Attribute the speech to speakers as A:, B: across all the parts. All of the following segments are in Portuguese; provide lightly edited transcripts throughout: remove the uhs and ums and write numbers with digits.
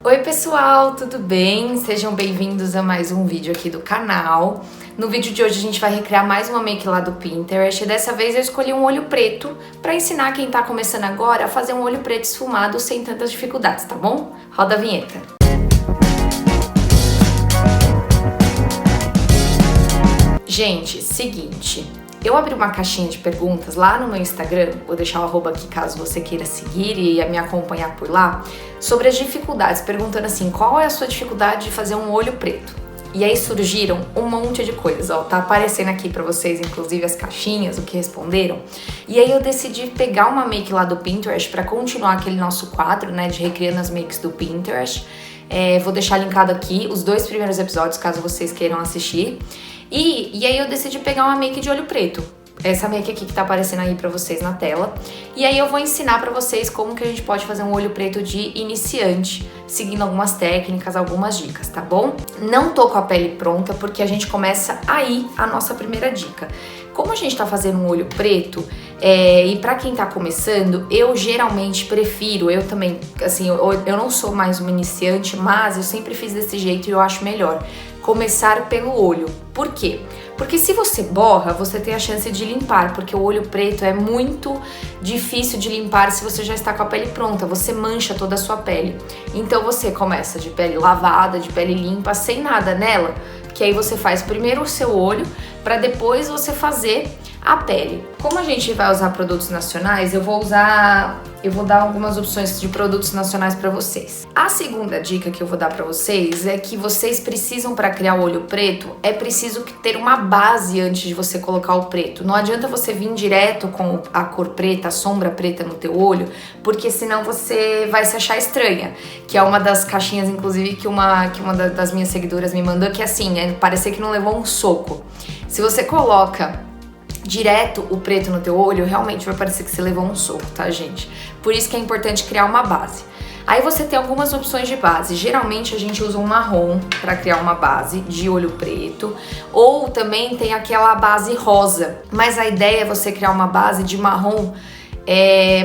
A: Oi pessoal, tudo bem? Sejam bem-vindos a mais um vídeo aqui do canal. No vídeo de hoje a gente vai recriar mais uma make lá do Pinterest e dessa vez eu escolhi um olho preto para ensinar quem tá começando agora a fazer um olho preto esfumado sem tantas dificuldades, tá bom? Roda a vinheta. Gente, seguinte, eu abri uma caixinha de perguntas lá no meu Instagram, vou deixar o arroba aqui caso você queira seguir e me acompanhar por lá, sobre as dificuldades, perguntando assim, qual é a sua dificuldade de fazer um olho preto? E aí surgiram um monte de coisas, ó, tá aparecendo aqui pra vocês, inclusive as caixinhas, o que responderam. E aí eu decidi pegar uma make lá do Pinterest pra continuar aquele nosso quadro, né, de recriando as makes do Pinterest. Vou deixar linkado aqui os 2 primeiros episódios, caso vocês queiram assistir. E aí eu decidi pegar uma make de olho preto. Essa make aqui que tá aparecendo aí pra vocês na tela. E aí eu vou ensinar pra vocês como que a gente pode fazer um olho preto de iniciante, seguindo algumas técnicas, algumas dicas, tá bom? Não tô com a pele pronta, porque a gente começa aí a nossa primeira dica. Como a gente tá fazendo um olho preto, e pra quem tá começando, eu geralmente prefiro, eu também, assim, eu não sou mais uma iniciante, mas eu sempre fiz desse jeito e eu acho melhor começar pelo olho. Por quê? Porque se você borra, você tem a chance de limpar, porque o olho preto é muito difícil de limpar se você já está com a pele pronta, você mancha toda a sua pele. Então você começa de pele lavada, de pele limpa, sem nada nela, que aí você faz primeiro o seu olho, para depois você fazer a pele. Como a gente vai usar produtos nacionais, eu vou dar algumas opções de produtos nacionais para vocês. A segunda dica que eu vou dar para vocês é que vocês precisam, para criar o olho preto, é preciso ter uma base antes de você colocar o preto. Não adianta você vir direto com a cor preta, a sombra preta no teu olho, porque senão você vai se achar estranha. Que é uma das caixinhas, inclusive, que uma das minhas seguidoras me mandou, que é assim, parecer que não levou um soco. Se você coloca direto o preto no teu olho, realmente vai parecer que você levou um soco, tá, gente? Por isso que é importante criar uma base. Aí você tem algumas opções de base. Geralmente a gente usa um marrom para criar uma base de olho preto, ou também tem aquela base rosa. Mas a ideia é você criar uma base de marrom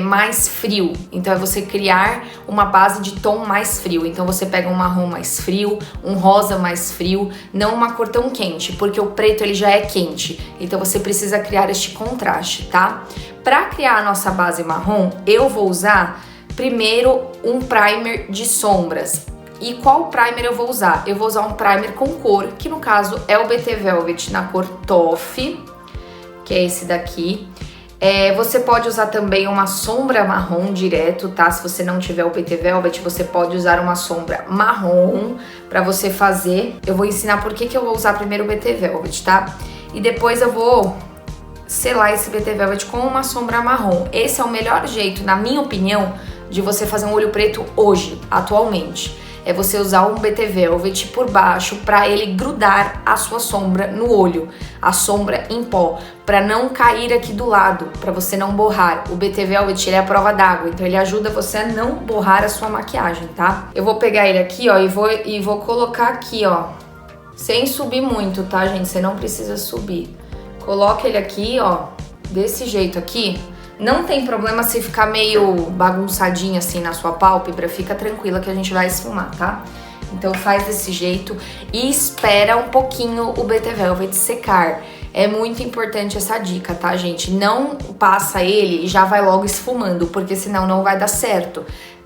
A: mais frio, então é você criar uma base de tom mais frio. Então você pega um marrom mais frio, um rosa mais frio, não uma cor tão quente, porque o preto ele já é quente, então você precisa criar este contraste, tá? Para criar a nossa base marrom, eu vou usar primeiro um primer de sombras. E qual primer eu vou usar? Eu vou usar um primer com cor, que no caso é o BT Velvet na cor Toffee, que é esse daqui. Você pode usar também uma sombra marrom direto, tá? Se você não tiver o BT Velvet, você pode usar uma sombra marrom pra você fazer. Eu vou ensinar por que eu vou usar primeiro o BT Velvet, tá? E depois eu vou selar esse BT Velvet com uma sombra marrom. Esse é o melhor jeito, na minha opinião, de você fazer um olho preto hoje, atualmente. É você usar um BT Velvet por baixo para ele grudar a sua sombra no olho, a sombra em pó, para não cair aqui do lado, para você não borrar. O BT Velvet ele é a prova d'água, então ele ajuda você a não borrar a sua maquiagem, tá? Eu vou pegar ele aqui, ó, e vou colocar aqui, ó, sem subir muito, tá, gente? Você não precisa subir. Coloca ele aqui, ó, desse jeito aqui. Não tem problema se ficar meio bagunçadinho assim na sua pálpebra, fica tranquila que a gente vai esfumar, tá? Então faz desse jeito e espera um pouquinho o BT Velvet secar. É muito importante essa dica, tá, gente? Não passa ele e já vai logo esfumando, porque senão não vai dar certo.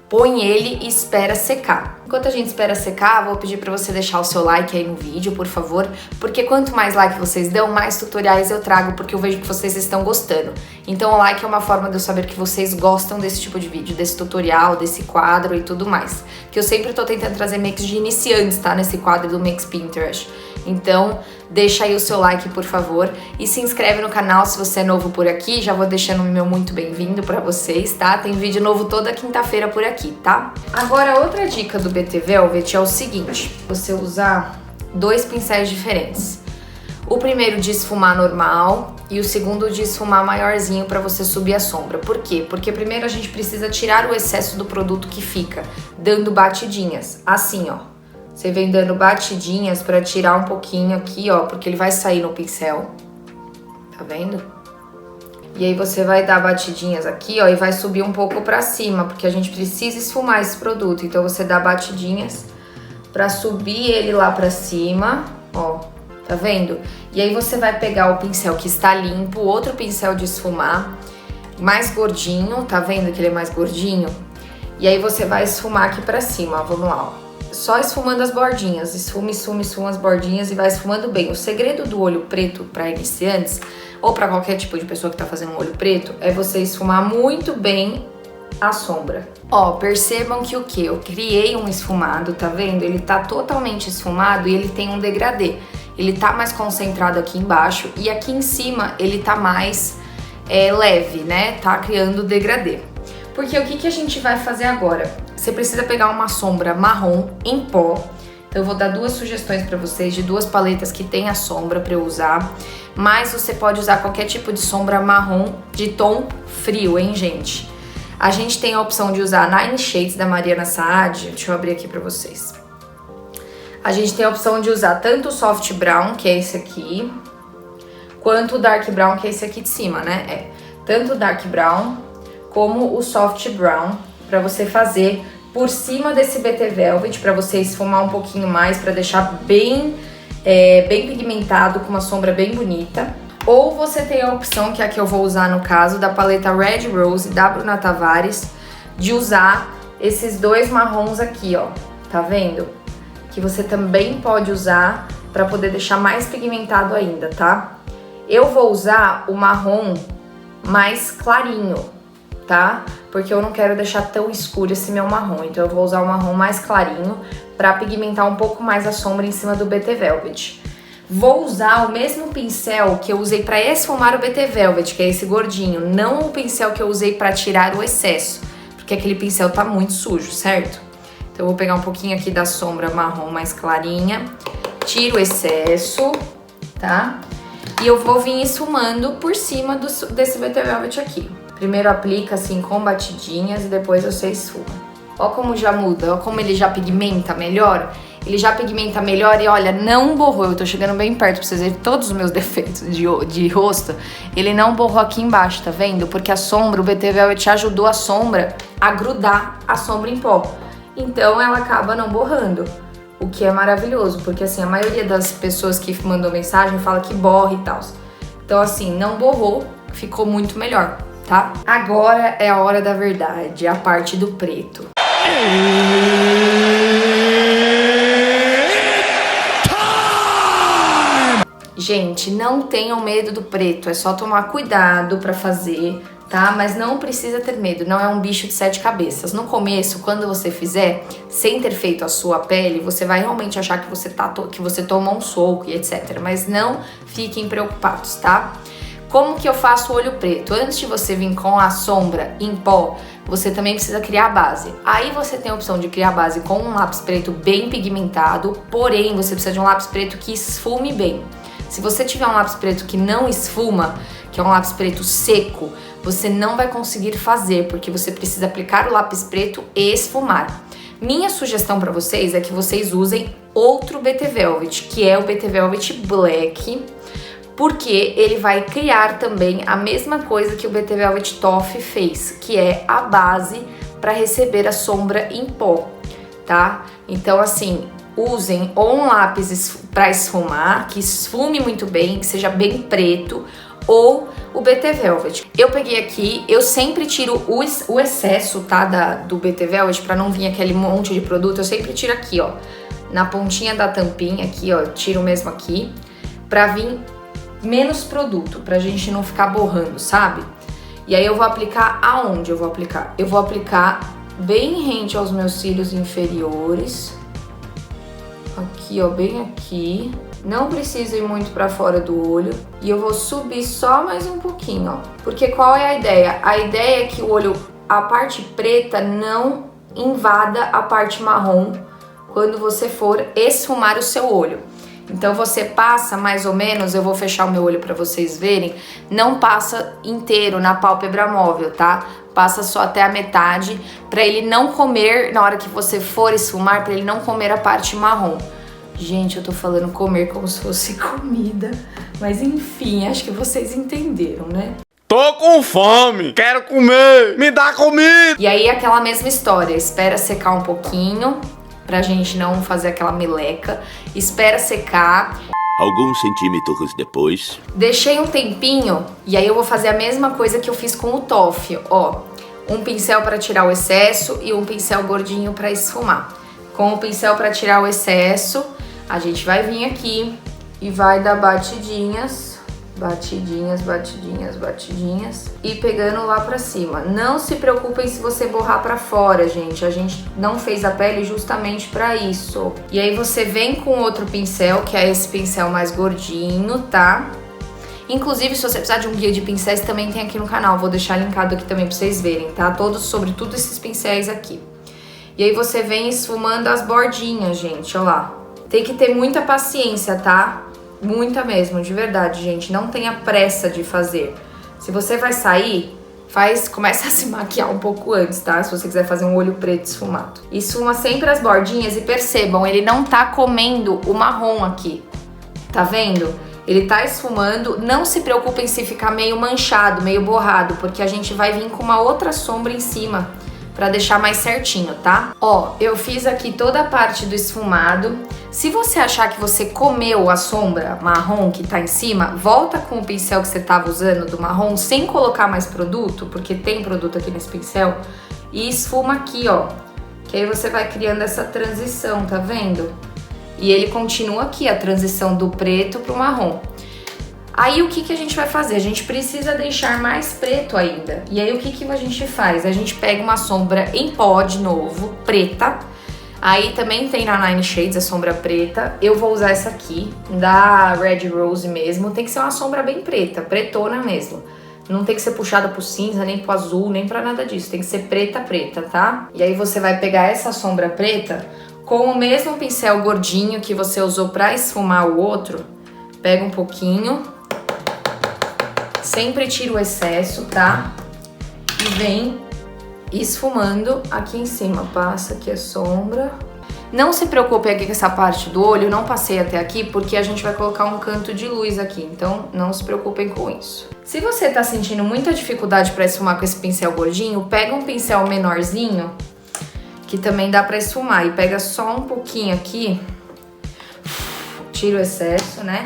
A: Põe ele e espera secar. Enquanto a gente espera secar, vou pedir pra você deixar o seu like aí no vídeo, por favor, porque quanto mais like vocês dão, mais tutoriais eu trago, porque eu vejo que vocês estão gostando. Então o like é uma forma de eu saber que vocês gostam desse tipo de vídeo, desse tutorial, desse quadro e tudo mais. Que eu sempre tô tentando trazer makes de iniciantes, tá? Nesse quadro do Makes Pinterest. Então, deixa aí o seu like, por favor, e se inscreve no canal se você é novo por aqui. Já vou deixando o meu muito bem-vindo pra vocês, tá? Tem vídeo novo toda quinta-feira por aqui, tá? Agora, outra dica do BT Velvet é o seguinte, você usar 2 pincéis diferentes. O primeiro de esfumar normal e o segundo de esfumar maiorzinho pra você subir a sombra. Por quê? Porque primeiro a gente precisa tirar o excesso do produto que fica, dando batidinhas, assim, ó. Você vem dando batidinhas pra tirar um pouquinho aqui, ó, porque ele vai sair no pincel. Tá vendo? E aí você vai dar batidinhas aqui, ó, e vai subir um pouco pra cima, porque a gente precisa esfumar esse produto. Então você dá batidinhas pra subir ele lá pra cima, ó, tá vendo? E aí você vai pegar o pincel que está limpo, outro pincel de esfumar, mais gordinho, tá vendo que ele é mais gordinho? E aí você vai esfumar aqui pra cima, ó, vamos lá, ó. Só esfumando as bordinhas, esfuma as bordinhas e vai esfumando bem. O segredo do olho preto para iniciantes, ou para qualquer tipo de pessoa que tá fazendo um olho preto, é você esfumar muito bem a sombra. Ó, percebam que o que? Eu criei um esfumado, tá vendo? Ele tá totalmente esfumado e ele tem um degradê. Ele tá mais concentrado aqui embaixo e aqui em cima ele tá mais leve, né? Tá criando degradê. Porque o que a gente vai fazer agora? Você precisa pegar uma sombra marrom em pó. Então eu vou dar duas sugestões para vocês de duas paletas que tem a sombra para eu usar. Mas você pode usar qualquer tipo de sombra marrom de tom frio, hein, gente? A gente tem a opção de usar Nine Shades da Mariana Saad. Deixa eu abrir aqui para vocês. A gente tem a opção de usar tanto o Soft Brown, que é esse aqui, quanto o Dark Brown, que é esse aqui de cima, né? Tanto o Dark Brown como o Soft Brown, para você fazer por cima desse BT Velvet, para você esfumar um pouquinho mais, para deixar bem pigmentado, com uma sombra bem bonita. Ou você tem a opção, que é a que eu vou usar no caso, da paleta Red Rose da Bruna Tavares, de usar esses dois marrons aqui, ó, tá vendo? Que você também pode usar para poder deixar mais pigmentado ainda, tá? Eu vou usar o marrom mais clarinho, tá? Porque eu não quero deixar tão escuro esse meu marrom, então eu vou usar o marrom mais clarinho para pigmentar um pouco mais a sombra em cima do BT Velvet. Vou usar o mesmo pincel que eu usei para esfumar o BT Velvet, que é esse gordinho, não o pincel que eu usei para tirar o excesso, porque aquele pincel tá muito sujo, certo? Então eu vou pegar um pouquinho aqui da sombra marrom mais clarinha, tiro o excesso, tá? E eu vou vir esfumando por cima desse BT Velvet aqui. Primeiro aplica assim com batidinhas e depois você esfuma. Ó como já muda, ó como ele já pigmenta melhor. Ele já pigmenta melhor e olha, não borrou. Eu tô chegando bem perto pra vocês verem todos os meus defeitos de rosto. Ele não borrou aqui embaixo, tá vendo? Porque a sombra, o BT Velvet ajudou a sombra a grudar a sombra em pó. Então ela acaba não borrando. O que é maravilhoso, porque assim, a maioria das pessoas que mandam mensagem fala que borra e tal. Então assim, não borrou, ficou muito melhor, tá? Agora é a hora da verdade, a parte do preto. Gente, não tenham medo do preto, é só tomar cuidado pra fazer, tá? Mas não precisa ter medo, não é um bicho de 7 cabeças. No começo, quando você fizer, sem ter feito a sua pele, você vai realmente achar que você tomou um soco e etc. Mas não fiquem preocupados, tá? Como que eu faço o olho preto? Antes de você vir com a sombra em pó, você também precisa criar a base. Aí você tem a opção de criar a base com um lápis preto bem pigmentado, porém você precisa de um lápis preto que esfume bem. Se você tiver um lápis preto que não esfuma, que é um lápis preto seco, você não vai conseguir fazer, porque você precisa aplicar o lápis preto e esfumar. Minha sugestão para vocês é que vocês usem outro BT Velvet, que é o BT Velvet Black, porque ele vai criar também a mesma coisa que o BT Velvet Toffee fez, que é a base para receber a sombra em pó, tá? Então assim, usem ou um lápis para esfumar, que esfume muito bem, que seja bem preto, ou o BT Velvet. Eu peguei aqui, eu sempre tiro o excesso, tá, do BT Velvet, para não vir aquele monte de produto, eu sempre tiro aqui, ó, na pontinha da tampinha aqui, ó, tiro mesmo aqui, pra vir menos produto, pra gente não ficar borrando, sabe? E aí eu vou aplicar aonde eu vou aplicar? Eu vou aplicar bem rente aos meus cílios inferiores, aqui, ó, bem aqui. Não precisa ir muito pra fora do olho. E eu vou subir só mais um pouquinho, ó. Porque qual é a ideia? A ideia é que o olho, a parte preta não invada a parte marrom quando você for esfumar o seu olho. Então você passa mais ou menos, eu vou fechar o meu olho pra vocês verem, não passa inteiro na pálpebra móvel, tá? Passa só até a metade, pra ele não comer, na hora que você for esfumar, pra ele não comer a parte marrom. Gente, eu tô falando comer como se fosse comida, mas enfim, acho que vocês entenderam, né?
B: Tô com fome, quero comer, me dá comida.
A: E aí aquela mesma história, espera secar um pouquinho, pra gente não fazer aquela meleca. Espera secar.
C: Alguns centímetros depois.
A: Deixei um tempinho e aí eu vou fazer a mesma coisa que eu fiz com o toffee, ó. Um pincel para tirar o excesso e um pincel gordinho para esfumar. Com o pincel para tirar o excesso, a gente vai vir aqui e vai dar batidinhas, batidinhas, batidinhas, batidinhas e pegando lá pra cima. Não se preocupem se você borrar pra fora, gente. A gente não fez a pele justamente pra isso. E aí você vem com outro pincel, que é esse pincel mais gordinho, tá? Inclusive, se você precisar de um guia de pincéis, também tem aqui no canal. Vou deixar linkado aqui também pra vocês verem, tá? Todos sobre tudo esses pincéis aqui. E aí você vem esfumando as bordinhas, gente, ó lá. Tem que ter muita paciência, tá? Muita mesmo, de verdade, gente. Não tenha pressa de fazer. Se você vai sair, começa a se maquiar um pouco antes, tá? Se você quiser fazer um olho preto esfumado. Esfuma sempre as bordinhas e percebam, ele não tá comendo o marrom aqui. Tá vendo? Ele tá esfumando. Não se preocupem se ficar meio manchado, meio borrado, porque a gente vai vir com uma outra sombra em cima pra deixar mais certinho, tá? Ó, eu fiz aqui toda a parte do esfumado. Se você achar que você comeu a sombra marrom que tá em cima, volta com o pincel que você tava usando do marrom, sem colocar mais produto, porque tem produto aqui nesse pincel, e esfuma aqui, ó. Que aí você vai criando essa transição, tá vendo? E ele continua aqui, a transição do preto pro marrom. Aí o que a gente vai fazer? A gente precisa deixar mais preto ainda. E aí o que a gente faz? A gente pega uma sombra em pó de novo, preta. Aí também tem na Nine Shades a sombra preta. Eu vou usar essa aqui, da Red Rose mesmo. Tem que ser uma sombra bem preta, pretona mesmo. Não tem que ser puxada pro cinza, nem pro azul, nem pra nada disso. Tem que ser preta, preta, tá? E aí você vai pegar essa sombra preta com o mesmo pincel gordinho que você usou pra esfumar o outro. Pega um pouquinho. Sempre tira o excesso, tá? E vem esfumando aqui em cima. Passa aqui a sombra. Não se preocupe aqui com essa parte do olho, não passei até aqui porque a gente vai colocar um canto de luz aqui, então não se preocupem com isso. Se você tá sentindo muita dificuldade pra esfumar com esse pincel gordinho, pega um pincel menorzinho, que também dá pra esfumar, e pega só um pouquinho aqui, tira o excesso, né?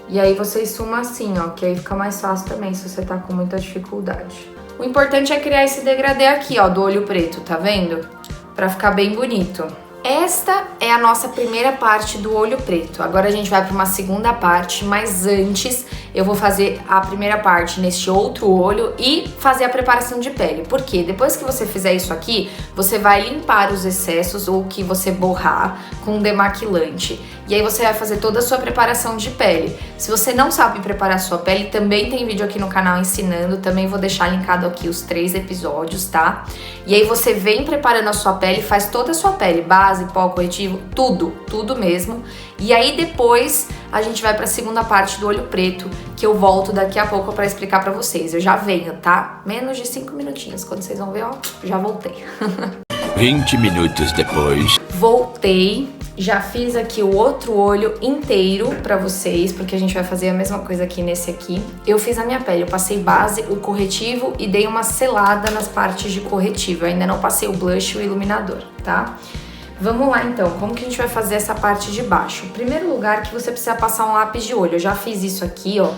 A: E aí você esfuma assim, ó, que aí fica mais fácil também se você tá com muita dificuldade. O importante é criar esse degradê aqui, ó, do olho preto, tá vendo? Pra ficar bem bonito. Esta é a nossa primeira parte do olho preto. Agora a gente vai para uma segunda parte, mas antes eu vou fazer a primeira parte nesse outro olho e fazer a preparação de pele. Por quê? Depois que você fizer isso aqui, você vai limpar os excessos ou que você borrar com um demaquilante. E aí você vai fazer toda a sua preparação de pele. Se você não sabe preparar a sua pele, também tem vídeo aqui no canal ensinando. Também vou deixar linkado aqui os 3 episódios, tá? E aí você vem preparando a sua pele, faz toda a sua pele, base, pó, corretivo, tudo mesmo. E aí depois a gente vai pra segunda parte do olho preto, que eu volto daqui a pouco pra explicar pra vocês. Eu já venho, tá? Menos de 5 minutinhos. Quando vocês vão ver, ó, já voltei.
C: 20 minutos depois.
A: Voltei. Já fiz aqui o outro olho inteiro pra vocês, porque a gente vai fazer a mesma coisa aqui nesse aqui. Eu fiz a minha pele, eu passei base, o corretivo e dei uma selada nas partes de corretivo. Eu ainda não passei o blush e o iluminador, tá? Vamos lá então, como que a gente vai fazer essa parte de baixo? Em primeiro lugar que você precisa passar um lápis de olho. Eu já fiz isso aqui, ó.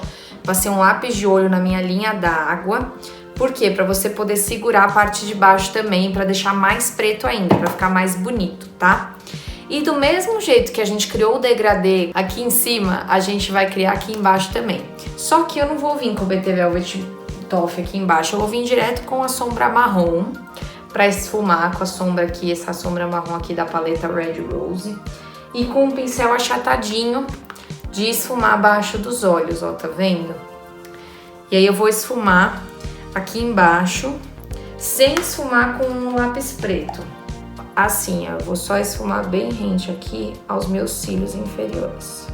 A: Passei um lápis de olho na minha linha d'água. Por quê? Pra você poder segurar a parte de baixo também, pra deixar mais preto ainda, pra ficar mais bonito, tá? E do mesmo jeito que a gente criou o degradê aqui em cima, a gente vai criar aqui embaixo também. Só que eu não vou vir com o BT Velvet Toffee aqui embaixo, eu vou vir direto com a sombra marrom, pra esfumar com a sombra aqui, essa sombra marrom aqui da paleta Red Rose. E com um pincel achatadinho de esfumar abaixo dos olhos, ó, tá vendo? E aí eu vou esfumar aqui embaixo, sem esfumar com um lápis preto. Assim, ó, eu vou só esfumar bem rente aqui aos meus cílios inferiores.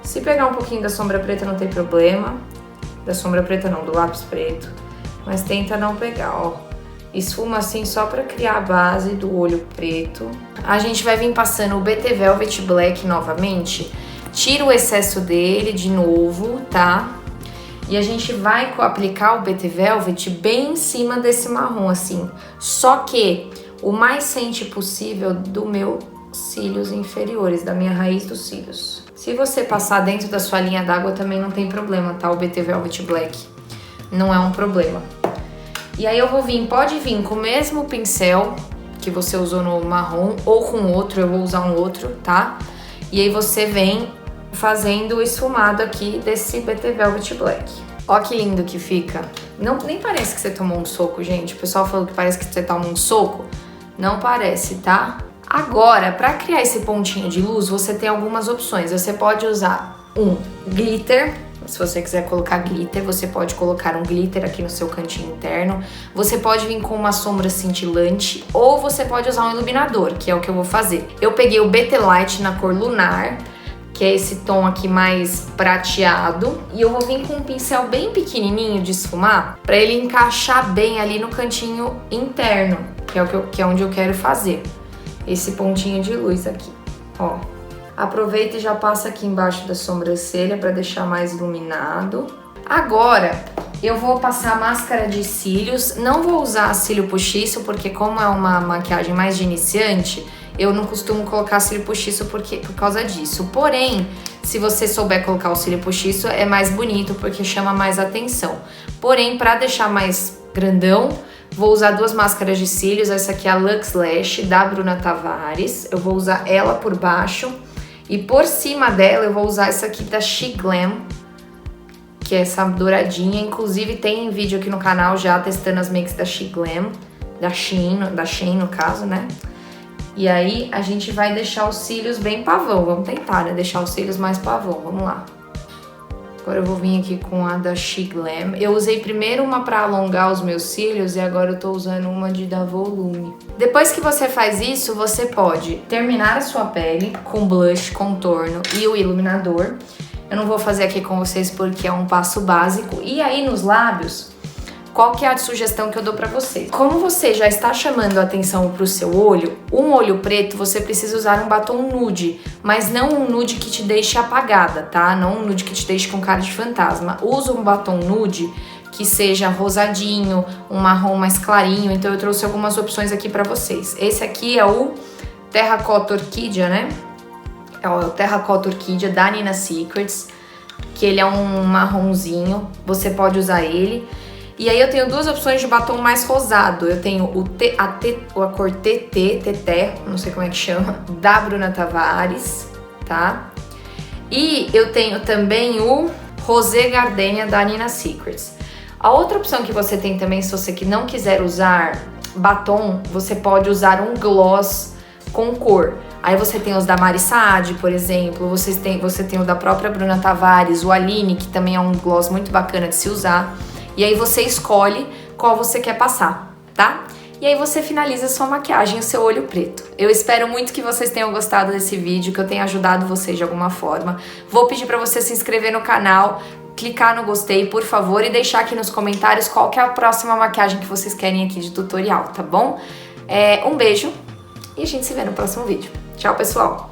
A: Se pegar um pouquinho da sombra preta não tem problema. Da sombra preta não, do lápis preto. Mas tenta não pegar, ó. Esfuma assim só pra criar a base do olho preto. A gente vai vir passando o BT Velvet Black novamente. Tira o excesso dele de novo, tá? E a gente vai aplicar o BT Velvet bem em cima desse marrom, assim. Só que o mais rente possível do meu cílios inferiores, da minha raiz dos cílios. Se você passar dentro da sua linha d'água também não tem problema, tá? O BT Velvet Black não é um problema. E aí eu vou vir, pode vir com o mesmo pincel que você usou no marrom ou com outro, eu vou usar um outro, tá? E aí você vem fazendo o esfumado aqui desse BT Velvet Black. Ó que lindo que fica. Não, nem parece que você tomou um soco, gente. O pessoal falou que parece que você toma um soco. Não parece, tá? Agora, para criar esse pontinho de luz, você tem algumas opções. Você pode usar um glitter. Se você quiser colocar glitter, você pode colocar um glitter aqui no seu cantinho interno. Você pode vir com uma sombra cintilante ou você pode usar um iluminador, que é o que eu vou fazer. Eu peguei o BT Light na cor Lunar, que é esse tom aqui mais prateado. E eu vou vir com um pincel bem pequenininho de esfumar, para ele encaixar bem ali no cantinho interno, que é onde eu quero fazer esse pontinho de luz aqui, ó. Aproveita e já passa aqui embaixo da sobrancelha para deixar mais iluminado. Agora, eu vou passar a máscara de cílios. Não vou usar cílio postiço, porque como é uma maquiagem mais de iniciante, eu não costumo colocar cílio postiço por causa disso. Porém, se você souber colocar o cílio postiço, é mais bonito, porque chama mais atenção. Porém, para deixar mais grandão, vou usar duas máscaras de cílios. Essa aqui é a Luxe Lash, da Bruna Tavares. Eu vou usar ela por baixo. E por cima dela eu vou usar essa aqui da She Glam, que é essa douradinha. Inclusive tem vídeo aqui no canal já testando as makes da She Glam, da Shein no caso, né? E aí a gente vai deixar os cílios bem pavão. Vamos tentar, né? Deixar os cílios mais pavão. Vamos lá. Agora eu vou vir aqui com a da She Glam. Eu usei primeiro uma pra alongar os meus cílios e agora eu tô usando uma de dar volume. Depois que você faz isso, você pode terminar a sua pele com blush, contorno e o iluminador. Eu não vou fazer aqui com vocês porque é um passo básico. E aí nos lábios, qual que é a sugestão que eu dou pra vocês? Como você já está chamando a atenção pro seu olho, um olho preto, você precisa usar um batom nude, mas não um nude que te deixe apagada, tá? Não um nude que te deixe com cara de fantasma. Usa um batom nude que seja rosadinho, um marrom mais clarinho. Então eu trouxe algumas opções aqui pra vocês. Esse aqui é o Terracotta Orquídea, né? É o Terracotta Orquídea da Nina Secrets, que ele é um marronzinho, você pode usar ele. E aí eu tenho duas opções de batom mais rosado. Eu tenho a cor TT, não sei como é que chama, da Bruna Tavares, tá? E eu tenho também o Rosé Gardenia da Nina Secrets. A outra opção que você tem também, se você que não quiser usar batom, você pode usar um gloss com cor. Aí você tem os da Mari Saad, por exemplo, você tem o da própria Bruna Tavares, o Aline, que também é um gloss muito bacana de se usar. E aí você escolhe qual você quer passar, tá? E aí você finaliza a sua maquiagem, o seu olho preto. Eu espero muito que vocês tenham gostado desse vídeo, que eu tenha ajudado vocês de alguma forma. Vou pedir pra você se inscrever no canal, clicar no gostei, por favor, e deixar aqui nos comentários qual que é a próxima maquiagem que vocês querem aqui de tutorial, tá bom? Um beijo e a gente se vê no próximo vídeo. Tchau, pessoal!